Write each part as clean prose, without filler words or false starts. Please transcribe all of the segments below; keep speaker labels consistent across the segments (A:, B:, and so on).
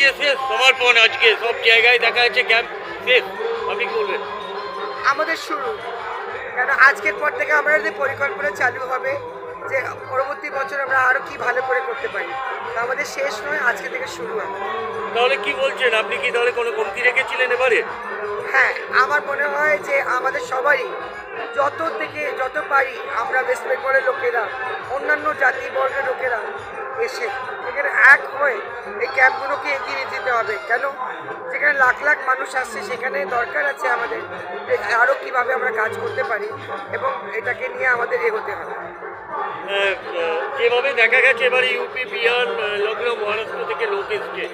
A: আজকে শেষ সমর্পণ, আজকে সব জায়গায় দেখা যাচ্ছে ক্যাম্প শেষ, আপনি কি বলবেন?
B: আমাদের শুরু, কেন আজকের পর থেকে আমাদের পরিকল্পনা চালু হবে যে পরবর্তী বছর আমরা আরো কি ভালো করে করতে পারি। তো আমাদের শেষ নয়, আজকে থেকে শুরু হবে।
A: তাহলে কি বলছেন, আপনি কি তাহলে কোনো কমতি রেখেছিলেন এবারে?
B: হ্যাঁ, আমার মনে হয় যে আমাদের সবারই যত পারি আমরা ওয়েস্ট বেঙ্গলের লোকেরা, অন্যান্য জাতিবর্গের লোকেরা এসে এখানে এক হয়ে এই ক্যাম্পগুলোকে এগিয়ে নিয়ে যেতে হবে। কেন যেখানে লাখ লাখ মানুষ আসছে সেখানে দরকার আছে আমাদের যে আরও কীভাবে আমরা কাজ করতে পারি এবং এটাকে নিয়ে আমাদের এগোতে হবে।
A: যেভাবে দেখা গেছে এবারে ইউপি, বিহার, লখনৌ, মহারাষ্ট্র থেকে লোক এসছে,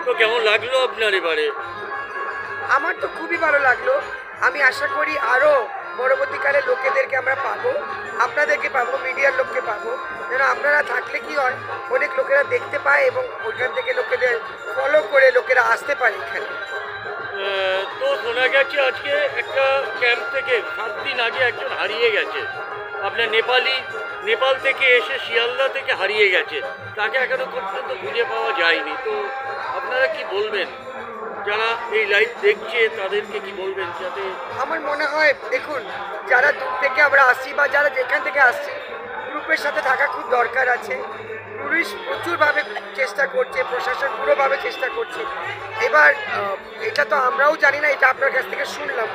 A: তো কেমন লাগলো আপনার এবারে?
B: আমার তো খুবই ভালো লাগলো। আমি আশা করি আরও পরবর্তীকালে লোকেদেরকে আমরা পাবো, আপনাদেরকে পাবো, মিডিয়ার লোককে পাবো, যেন আপনারা থাকলে কি হয় অনেক লোকেরা দেখতে পায় এবং ওইখান থেকে লোকেদের ফলো করে লোকেরা আসতে পারে এখানে।
A: তো শোনা গেছে আজকে একটা ক্যাম্প থেকে 7 দিন আগে একজন হারিয়ে গেছে, আপনার নেপাল থেকে এসে শিয়ালদা থেকে হারিয়ে গেছে, তাকে এখনো পর্যন্ত খুঁজে পাওয়া যায়নি। তো আপনারা কি বলবেন, যারা এই লাইভ দেখছে তাদেরকে কি বলবেন? যাতে
B: আমার মনে হয় দেখুন, যারা দূর থেকে আমরা আসছি বা যারা যেখান থেকে আসছি, গ্রুপের সাথে থাকা খুব দরকার আছে। পুলিশ প্রচুরভাবে চেষ্টা করছে, প্রশাসন পুরোভাবে চেষ্টা করছে। এবার এটা তো আমরাও জানি না, এটা আপনার কাছ থেকে শুনলাম।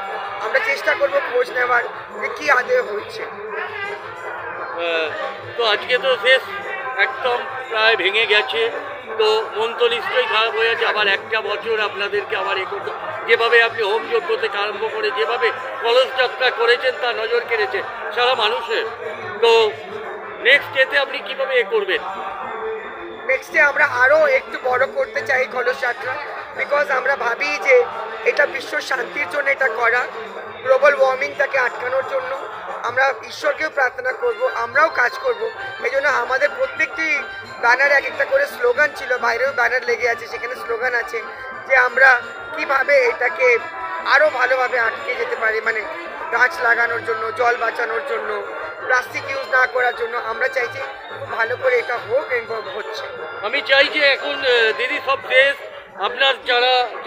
B: আমরা চেষ্টা করব খোঁজ নেওয়ার যে কী আদেও হচ্ছে।
A: তো আজকে তো শেষ, একদম প্রায় ভেঙে গেছে, তো মন তো নিশ্চয়ই খারাপ হয়ে যাচ্ছে। আবার একটা বছর আপনাদেরকে আবার করতে, যেভাবে আপনি হোম যজ্ঞ থেকে আরম্ভ করে যেভাবে কলস যাত্রা করেছেন তা নজর কেড়েছে সারা মানুষের। তো নেক্সট ডেতে আপনি কীভাবে করবেন?
B: নেক্সটে আমরা আরও একটু বড় করতে চাই কলস যাত্রা, বিকজ আমরা ভাবি যে এটা বিশ্ব শান্তির জন্য এটা করা, গ্লোবাল ওয়ার্মিংটাকে আটকানোর জন্য। আমরা ঈশ্বরকেও প্রার্থনা করব, আমরাও কাজ করব। এই জন্য আমাদের প্রত্যেকটি ব্যানার এক একটা করে স্লোগান ছিল, বাইরেও ব্যানার লেগে আছে, সেখানে স্লোগান আছে যে আমরা কিভাবে এটাকে আরও ভালোভাবে আটকে যেতে পারি, মানে গাছ লাগানোর জন্য, জল বাঁচানোর জন্য, প্লাস্টিক ইউজ না করার জন্য। আমরা চাইছি খুব ভালো করে এটা হোক এবং হচ্ছে।
A: আমি চাই যে এখন দিদি সব দেশ আপনার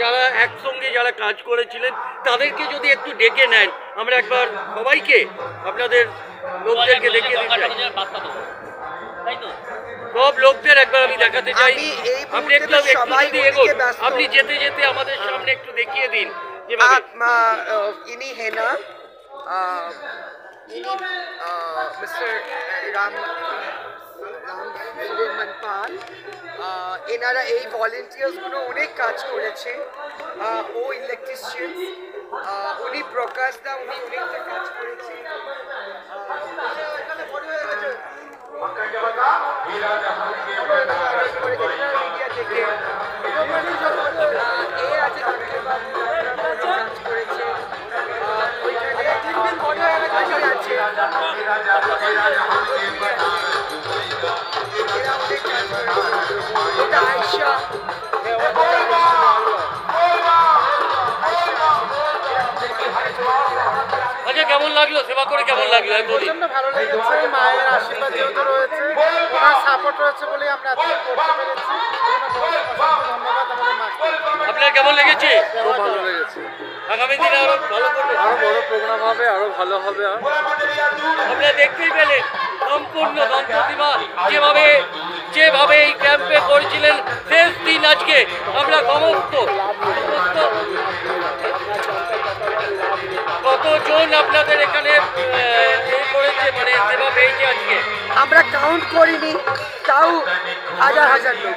A: যারা একসঙ্গে যারা কাজ করেছিলেন তাদেরকে যদি একটু ডেকে নেন, আমরা একবার সবাইকে আপনাদের লোকদেরকে দেখিয়ে দিতে চাই, সব লোকদের একবার আমি দেখাতে চাই। আপনি একটু আপনি যেতে যেতে আমাদের সামনে একটু দেখিয়ে দিন যেভাবে
B: ইনি হেনা, ইনি মিস্টার রাম পাল, এনারা এই ভলেন্টিয়ার্সগুলো অনেক কাজ করেছে। ও ইলেকট্রিশিয়ান, উনি প্রকাশ দা, উনি অনেকটা কাজ করেছে।
A: আচ্ছা, কেমন লাগলো সেবা করে, কেমন লাগলো?
C: প্রচন্ড ভালো লেগেছে, মায়ের আশীর্বাদ যেহেতু রয়েছে, ওনার সাপোর্ট রয়েছে বলে আমরা এতদিন করতে পেরেছি। ধন্যবাদ আমাদের মাকে।
A: আপনার কেমন লেগেছে?
C: খুব ভালো লেগেছে।
A: আগামী দিনে আরো ভালো করবে,
C: আরো বড় প্রোগ্রাম হবে, আরো ভালো হবে।
A: আপনারা দেখতেই পেলেন সম্পূর্ণ দন্তসীমা যেভাবে এই ক্যাম্পে করেছিলেন। শেষ দিন আজকে আমরা সমস্ত কতজন আপনাদের এখানে করেছে, মানে সেবা পেয়েছে আজকে?
B: আমরা কাউন্ট করিনি, তাও হাজার হাজার লোক,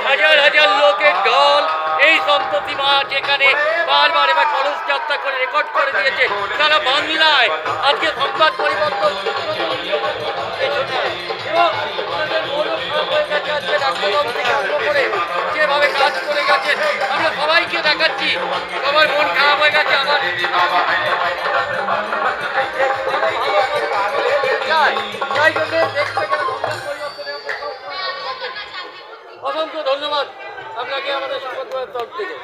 A: হাজার হাজার লোকের দল এই সন্ততিমা যেখানে বারবার এবার কলস যাত্রা করে রেকর্ড করে দিয়েছে সারা বাংলায়। আজকে সংবাদ পরিবর্তন এবং আমাদের মনও খারাপ হয়ে গেছে আজকে ডাক্তারবাবু থেকে আরম্ভ করে যেভাবে কাজ করে গেছে। আমরা সবাইকে দেখাচ্ছি, সবার মন খারাপ হয়ে গেছে। আবার তাই জন্য দেখতে গেলে অসংখ্য ধন্যবাদ আপনাকে আমাদের সংবাদ তরফ থেকে।